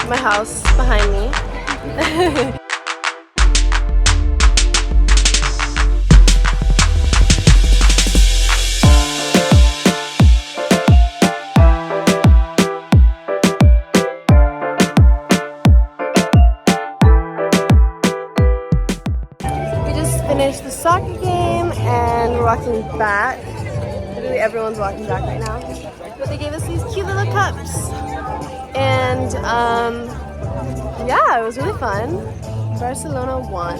my house behind me. Finished the soccer game and we're walking back. Literally everyone's walking back right now. But they gave us these cute little cups. And yeah, it was really fun. Barcelona won.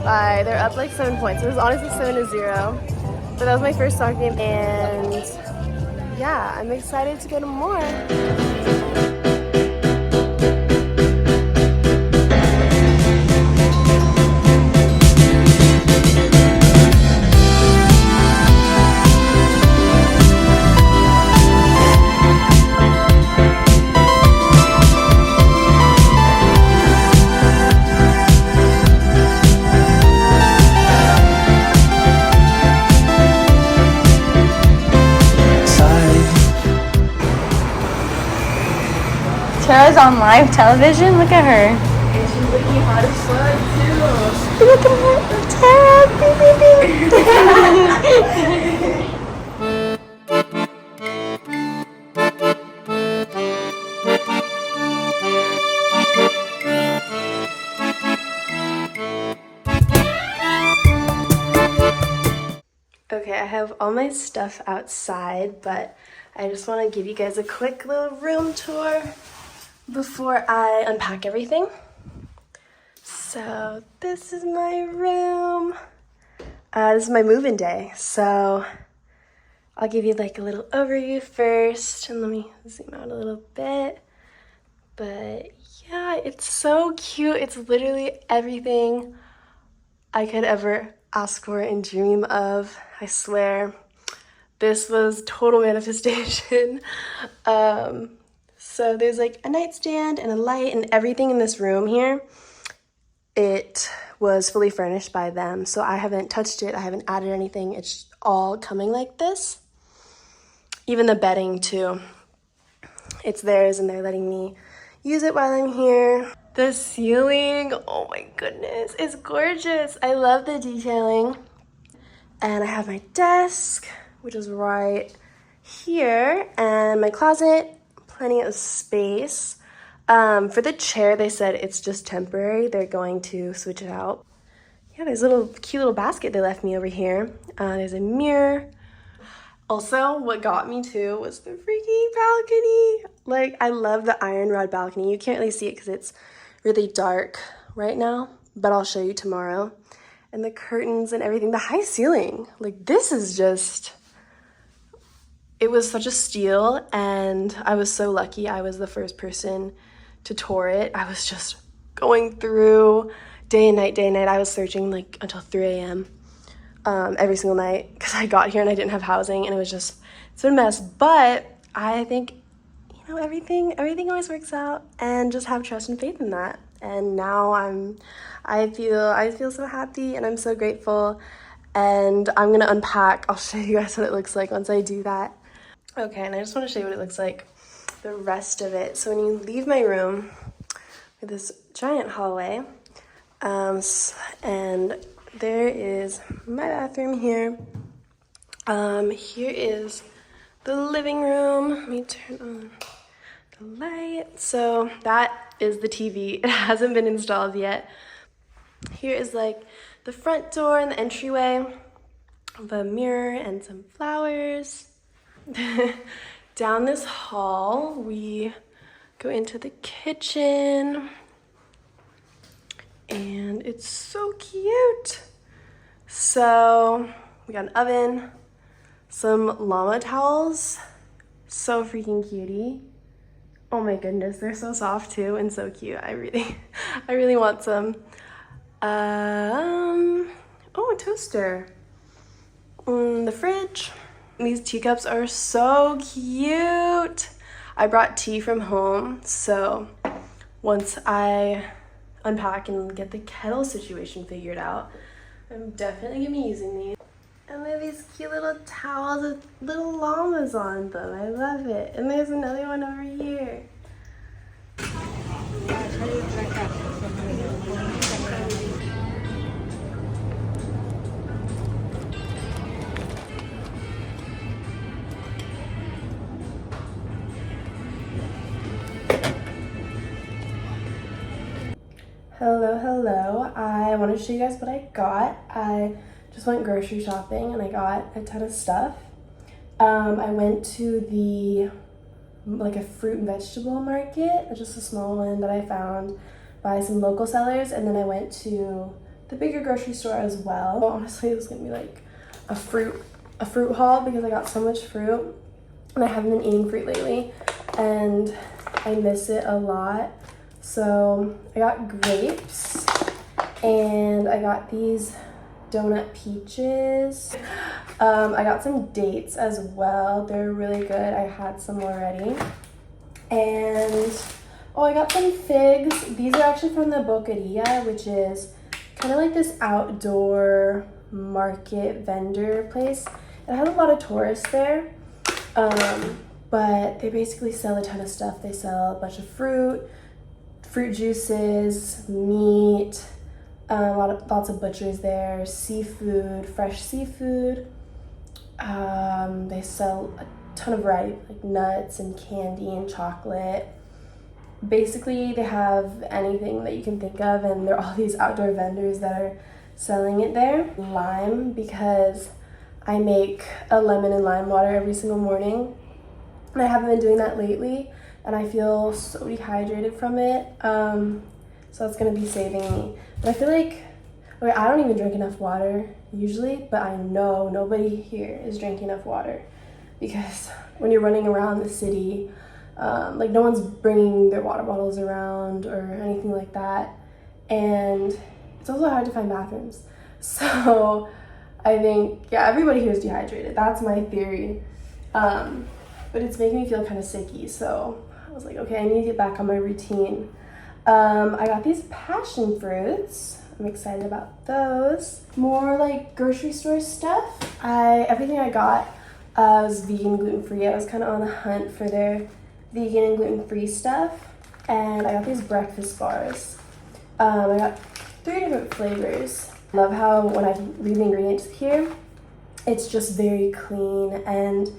They're up like 7 points. It was honestly 7-0. But that was my first soccer game and yeah, I'm excited to go to more. Tara's on live television. Look at her. And she's looking hot as fuck too. Look at her. Okay, I have all my stuff outside, but I just want to give you guys a quick little room tour before I unpack everything. So this is my room. This is my move-in day, so I'll give you like a little overview first, and let me zoom out a little bit. But yeah, it's so cute. It's literally everything I could ever ask for and dream of. I swear, this was total manifestation. So there's like a nightstand and a light and everything in this room here. It was fully furnished by them, so I haven't touched it. I haven't added anything. It's all coming like this. Even the bedding too. It's theirs and they're letting me use it while I'm here. The ceiling, oh my goodness, it's gorgeous. I love the detailing. And I have my desk, which is right here, and my closet, plenty of space. For the chair, they said it's just temporary. They're going to switch it out. Yeah, there's a cute little basket they left me over here. There's a mirror. Also, what got me too was the freaking balcony. Like, I love the iron rod balcony. You can't really see it because it's really dark right now, but I'll show you tomorrow. And the curtains and everything, the high ceiling. Like, this is just, it was such a steal, and I was so lucky. I was the first person to tour it. I was just going through day and night. I was searching like until 3 a.m. Every single night because I got here and I didn't have housing, and it was just, it's been a mess. But I think, you know, everything always works out, and just have trust and faith in that. And now I feel so happy, and I'm so grateful, and I'm gonna unpack. I'll show you guys what it looks like once I do that. Okay, and I just want to show you what it looks like, the rest of it. So when you leave my room, with this giant hallway, and there is my bathroom here. Here is the living room. Let me turn on the light. So that is the TV. It hasn't been installed yet. Here is like the front door and the entryway, the mirror and some flowers. Down this hall, we go into the kitchen, and it's so cute. So we got an oven, some llama towels, so freaking cutie. Oh my goodness, they're so soft too and so cute. I really want some. Oh, a toaster. The fridge. These teacups are so cute. I brought tea from home, so once I unpack and get the kettle situation figured out, I'm definitely gonna be using these. And they have these cute little towels with little llamas on them. I love it. And there's another one over here. Hello, hello. I wanted to show you guys what I got. I just went grocery shopping and I got a ton of stuff. I went to a fruit and vegetable market, just a small one that I found by some local sellers, and then I went to the bigger grocery store as well. Honestly, it was gonna be like a fruit haul because I got so much fruit and I haven't been eating fruit lately and I miss it a lot. So I got grapes and I got these donut peaches. I got some dates as well. They're really good. I had some already. And I got some figs. These are actually from the Boqueria, which is kind of like this outdoor market vendor place. It has a lot of tourists there, but they basically sell a ton of stuff. They sell a bunch of fruit juices, meat, lots of butchers there, seafood, fresh seafood. They sell a ton of variety, like nuts and candy and chocolate. Basically, they have anything that you can think of, and there are all these outdoor vendors that are selling it there. Lime, because I make a lemon and lime water every single morning, and I haven't been doing that lately, and I feel so dehydrated from it, so that's gonna be saving me. But I feel like, I don't even drink enough water usually, but I know nobody here is drinking enough water because when you're running around the city, like no one's bringing their water bottles around or anything like that, and it's also hard to find bathrooms. So I think, yeah, everybody here is dehydrated. That's my theory, but it's making me feel kind of sicky, so I was like, okay, I need to get back on my routine. I got these passion fruits. I'm excited about those. More like grocery store stuff. Everything I got was vegan, gluten-free. I was kind of on the hunt for their vegan and gluten-free stuff. And I got these breakfast bars. I got 3 different flavors. I love how when I read the ingredients here, it's just very clean, and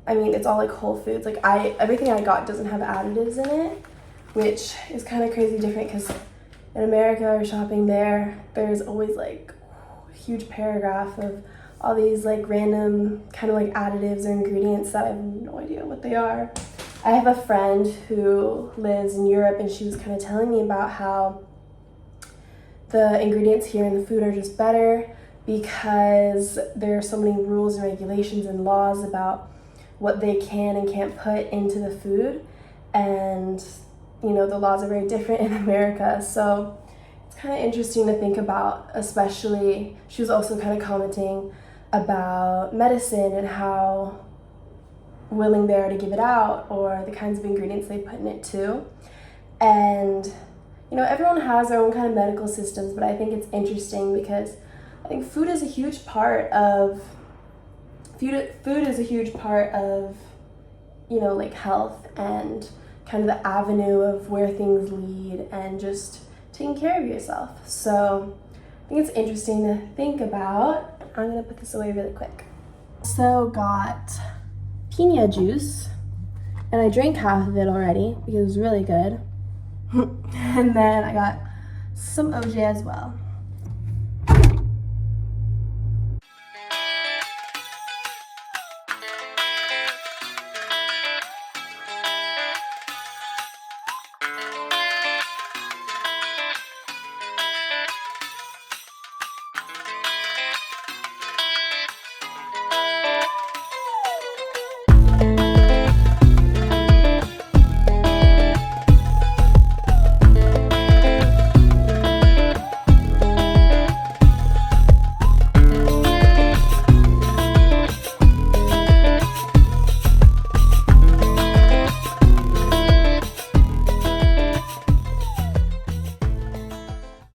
I mean, it's all like whole foods. Like everything I got doesn't have additives in it, which is kind of crazy different because in America or shopping there's always like a huge paragraph of all these like random kind of like additives or ingredients that I have no idea what they are. I have a friend who lives in Europe, and she was kind of telling me about how the ingredients here in the food are just better because there are so many rules and regulations and laws about what they can and can't put into the food, and you know, the laws are very different in America, so it's kind of interesting to think about. Especially, she was also kind of commenting about medicine and how willing they are to give it out, or the kinds of ingredients they put in it too. And you know, everyone has their own kind of medical systems, but I think it's interesting because I think food is a huge part of you know, like health and kind of the avenue of where things lead and just taking care of yourself. So I think it's interesting to think about. I'm gonna put this away really quick. So got piña juice, and I drank half of it already because it was really good. And then I got some OJ as well.